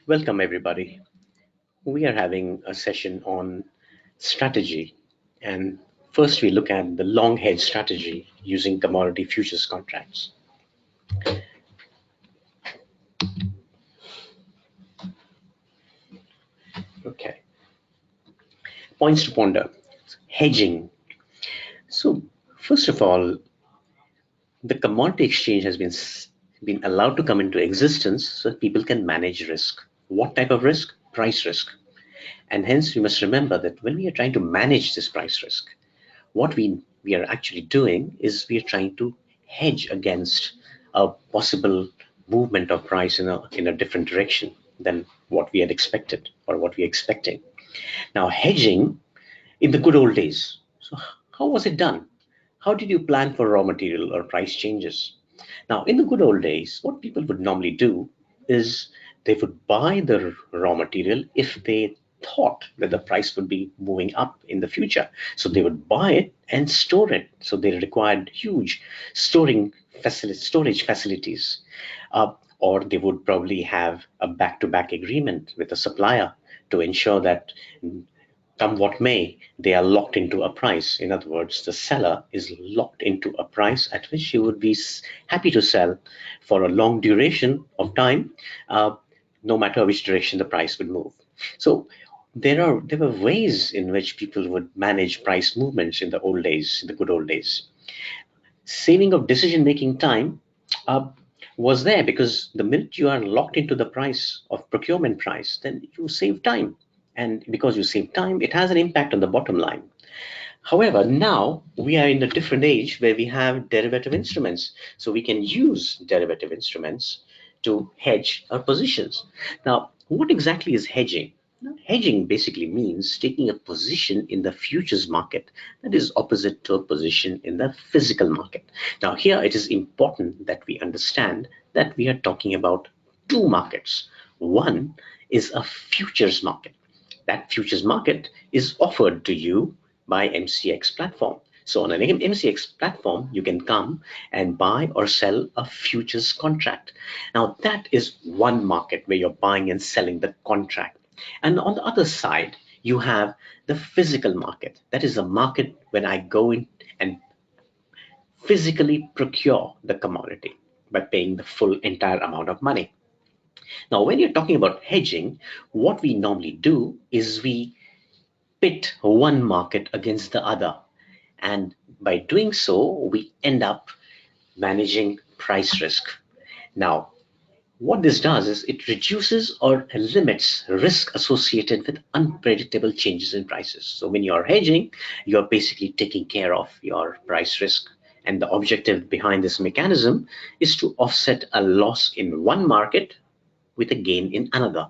Welcome, everybody. We are having a session on strategy. And first, we look at the long hedge strategy using commodity futures contracts. Okay, points to ponder. Hedging. So, first of all, the commodity exchange has been allowed to come into existence so that people can manage risk. What type of risk? Price risk. And hence, we must remember that when we are trying to manage this price risk, what we are actually doing is we are trying to hedge against a possible movement of price in a different direction than what we had expected or what we are expecting. Now, hedging in the good old days. So, how was it done? How did you plan for raw material or price changes? Now, in the good old days, what people would normally do is they would buy the raw material if they thought that the price would be moving up in the future. So they would buy it and store it. So they required huge storage facilities. Or they would probably have a back-to-back agreement with a supplier to ensure that come what may, they are locked into a price. In other words, the seller is locked into a price at which he would be happy to sell for a long duration of time, no matter which direction the price would move. So there were ways in which people would manage price movements in the old days, in the good old days. Saving of decision making time uh, was there because the minute you are locked into the price of procurement price, then you save time. And because you save time, it has an impact on the bottom line. However, now we are in a different age where we have derivative instruments. So we can use derivative instruments to hedge our positions. Now, what exactly is hedging? Now, hedging basically means taking a position in the futures market that is opposite to a position in the physical market. Now, here it is important that we understand that we are talking about two markets. One is a futures market. That futures market is offered to you by MCX platform. So on an MCX platform, you can come and buy or sell a futures contract. Now that is one market where you're buying and selling the contract. And on the other side, you have the physical market. That is a market when I go in and physically procure the commodity by paying the full entire amount of money. Now, when you're talking about hedging, what we normally do is we pit one market against the other. And by doing so, we end up managing price risk. Now, what this does is it reduces or limits risk associated with unpredictable changes in prices. So when you're hedging, you're basically taking care of your price risk. And the objective behind this mechanism is to offset a loss in one market with a gain in another,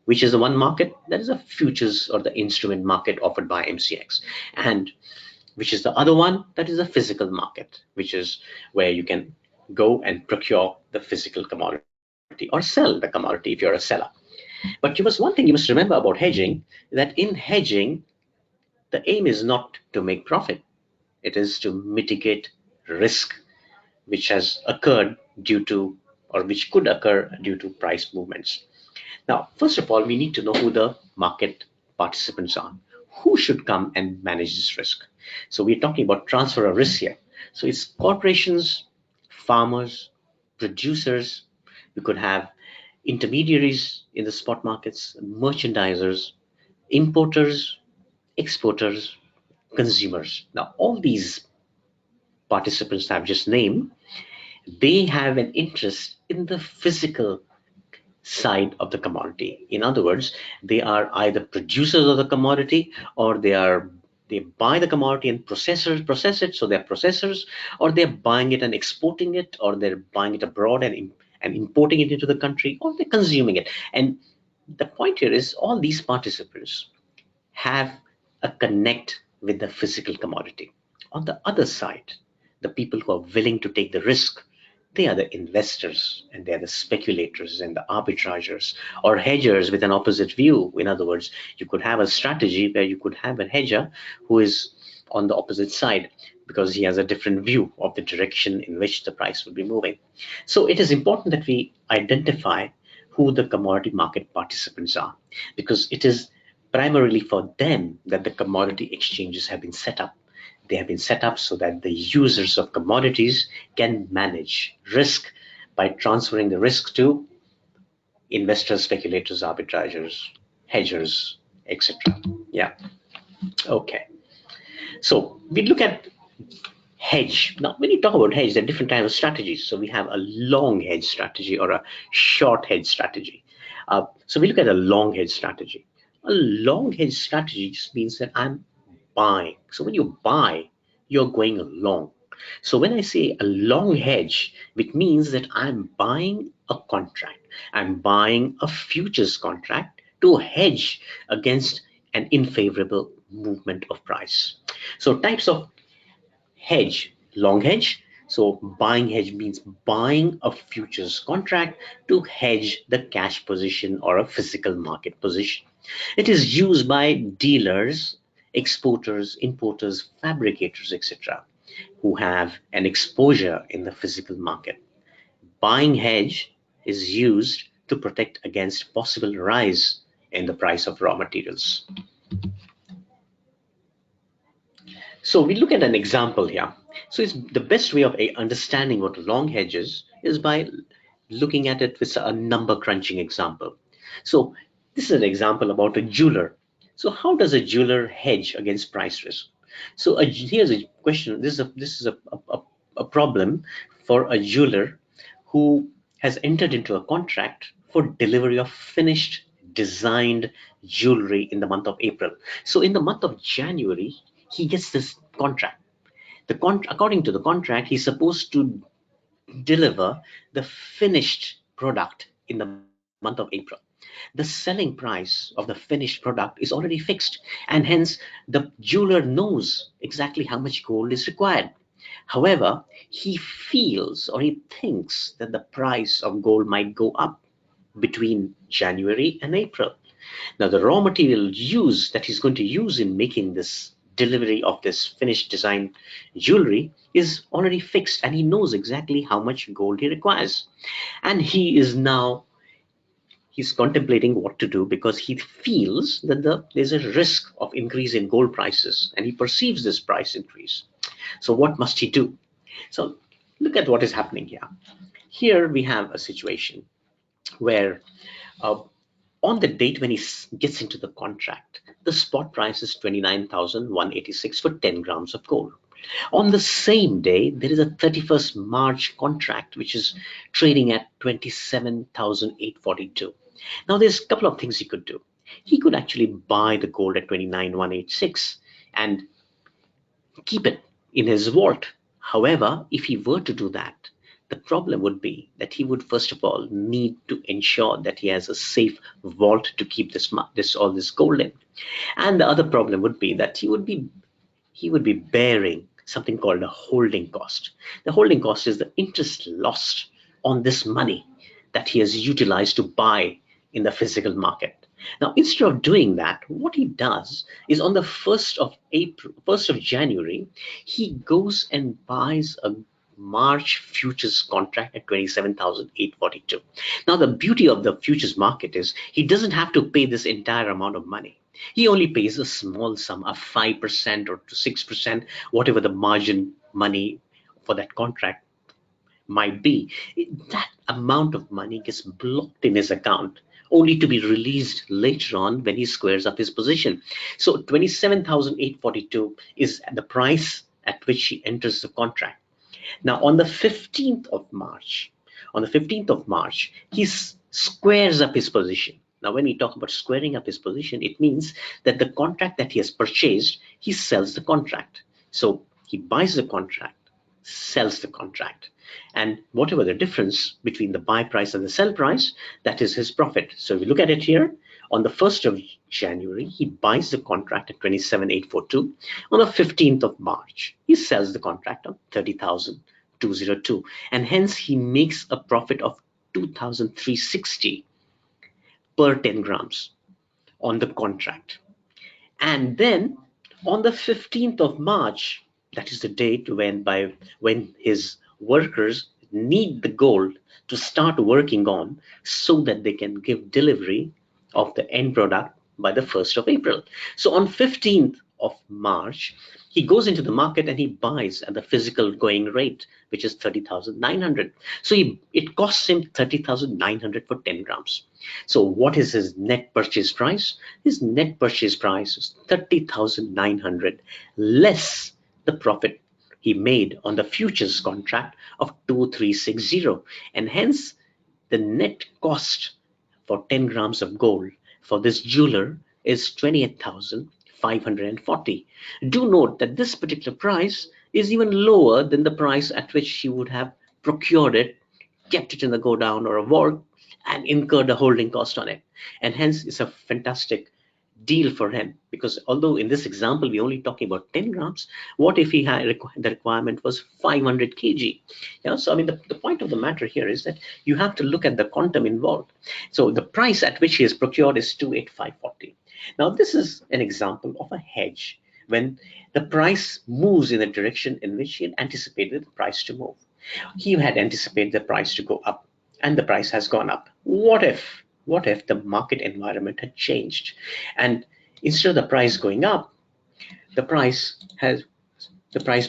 which is the one market that is a futures or the instrument market offered by MCX, and which is the other one that is a physical market, which is where you can go and procure the physical commodity or sell the commodity if you're a seller. But one thing you must remember about hedging, that in hedging, the aim is not to make profit. It is to mitigate risk which has occurred due to or which could occur due to price movements. Now, first of all, we need to know who the market participants are. Who should come and manage this risk? So we're talking about transfer of risk here. So it's corporations, farmers, producers. We could have intermediaries in the spot markets, merchandisers, importers, exporters, consumers. Now, all these participants I've just named, they have an interest in the physical side of the commodity. In other words, they are either producers of the commodity, or they buy the commodity and process it, so they're processors, or they're buying it and exporting it, or they're buying it abroad and importing it into the country, or they're consuming it. And the point here is all these participants have a connect with the physical commodity. On the other side, the people who are willing to take the risk, they are the investors and they are the speculators and the arbitragers or hedgers with an opposite view. In other words, you could have a strategy where you could have a hedger who is on the opposite side because he has a different view of the direction in which the price will be moving. So it is important that we identify who the commodity market participants are, because it is primarily for them that the commodity exchanges have been set up. They have been set up so that the users of commodities can manage risk by transferring the risk to investors, speculators, arbitrageurs, hedgers, etc. Yeah. Okay. So we look at hedge. Now, when you talk about hedge, there are different types of strategies. So we have a long hedge strategy or a short hedge strategy. So we look at a long hedge strategy. A long hedge strategy just means that I'm buying. So when you buy, you're going long. So when I say a long hedge, it means that I'm buying a contract. I'm buying a futures contract to hedge against an unfavorable movement of price. So types of hedge, long hedge. So buying hedge means buying a futures contract to hedge the cash position or a physical market position. It is used by dealers, exporters, importers, fabricators, etc., who have an exposure in the physical market. Buying hedge is used to protect against possible rise in the price of raw materials. So we look at an example here. So it's the best way of understanding what long hedges is by looking at it with a number crunching example. So this is an example about a jeweler. So how does a jeweler hedge against price risk? So here's a question. This is a problem for a jeweler who has entered into a contract for delivery of finished designed jewelry in the month of April. So in the month of January, he gets this contract. According to the contract, he's supposed to deliver the finished product in the month of April. The selling price of the finished product is already fixed, and hence the jeweler knows exactly how much gold is required. However, he feels or he thinks that the price of gold might go up between January and April. Now, the raw material that he's going to use in making this delivery of this finished design jewelry is already fixed, and he knows exactly how much gold he requires. And he's contemplating what to do because he feels that there's a risk of increase in gold prices, and he perceives this price increase. So what must he do? So look at what is happening here. Here we have a situation where uh, on the date when he gets into the contract, the spot price is 29,186 for 10 grams of gold. On the same day, there is a 31st March contract which is trading at 27,842. Now, there's a couple of things he could do. He could actually buy the gold at 29,186 and keep it in his vault. However, if he were to do that, the problem would be that he would first of all need to ensure that he has a safe vault to keep all this gold in. And the other problem would be that he would be bearing something called a holding cost. The holding cost is the interest lost on this money that he has utilized to buy in the physical market. Now, instead of doing that, what he does is on the 1st of January, he goes and buys a March futures contract at 27,842. Now, the beauty of the futures market is he doesn't have to pay this entire amount of money. He only pays a small sum of 5% or to 6%, whatever the margin money for that contract might be. That amount of money gets blocked in his account only to be released later on when he squares up his position. So 27,842 is the price at which he enters the contract. Now, on the 15th of March, he squares up his position. Now, when we talk about squaring up his position, it means that the contract that he has purchased, he sells the contract. So he buys the contract, sells the contract. And whatever the difference between the buy price and the sell price, that is his profit. So if we look at it here, on the 1st of January, he buys the contract at 27,842. On the 15th of March, he sells the contract at 30,202. And hence he makes a profit of 2,360 per 10 grams on the contract. And then on the 15th of March, that is the date when his workers need the gold to start working on so that they can give delivery of the end product by the 1st of April. So on 15th of March, he goes into the market and he buys at the physical going rate, which is 30,900. So it costs him 30,900 for 10 grams. So what is his net purchase price? His net purchase price is 30,900 less the profit he made on the futures contract of 2360, and hence the net cost for 10 grams of gold for this jeweler is 28,540. Do note that this particular price is even lower than the price at which he would have procured it, kept it in the go down or a vault, and incurred a holding cost on it. And hence it's a fantastic deal for him, because although in this example we're only talking about 10 grams, what if he had the requirement was 500 kg? So I mean the point of the matter here is that you have to look at the quantum involved. So the price at which he is procured is 28,540. Now this is an example of a hedge when the price moves in the direction in which he had anticipated the price to move. He had anticipated the price to go up, and the price has gone up. What if the market environment had changed, and instead of the price going up, the price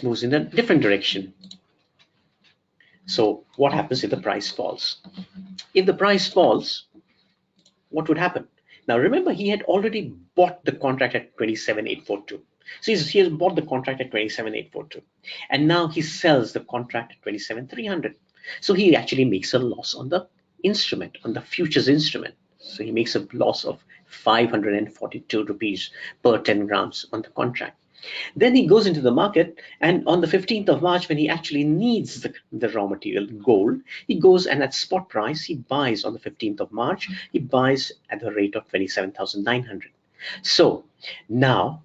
moves in a different direction? So what happens if the price falls? If the price falls, what would happen? Now remember, he had already bought the contract at 27,842. So he has bought the contract at 27,842, and now he sells the contract at 27,300. So he actually makes a loss on the instrument, on the futures instrument. So he makes a loss of 542 rupees per 10 grams on the contract. Then he goes into the market, and on the 15th of March, when he actually needs the raw material, gold, he goes and at spot price, he buys on the 15th of March, he buys at the rate of 27,900. So now,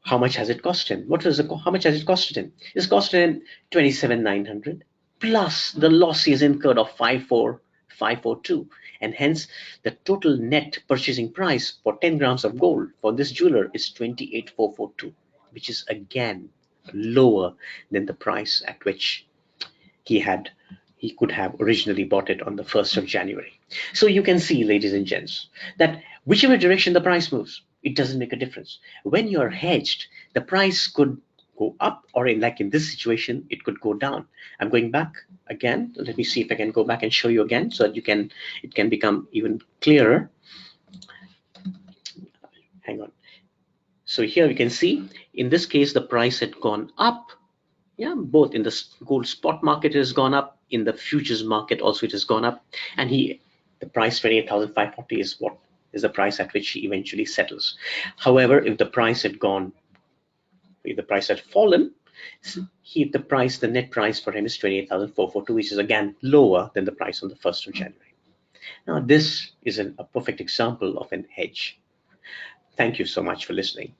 how much has it cost him? How much has it costed him? It's costed him 27,900 plus the loss he has incurred of 5,442, and hence the total net purchasing price for 10 grams of gold for this jeweler is 28,442, which is again lower than the price at which he could have originally bought it on the 1st of January. So you can see, ladies and gents, that whichever direction the price moves, it doesn't make a difference. When you're hedged, the price could go up, or like in this situation, it could go down. I'm going back again. Let me see if I can go back and show you again so that it can become even clearer. Hang on. So here we can see, in this case, the price had gone up. Both in the gold spot market it has gone up, in the futures market also it has gone up, and the price 28,540 is the price at which he eventually settles. However, if the price had fallen, the net price for him is 28,442, which is again lower than the price on the 1st of January. Now this is a perfect example of an hedge. Thank you so much for listening.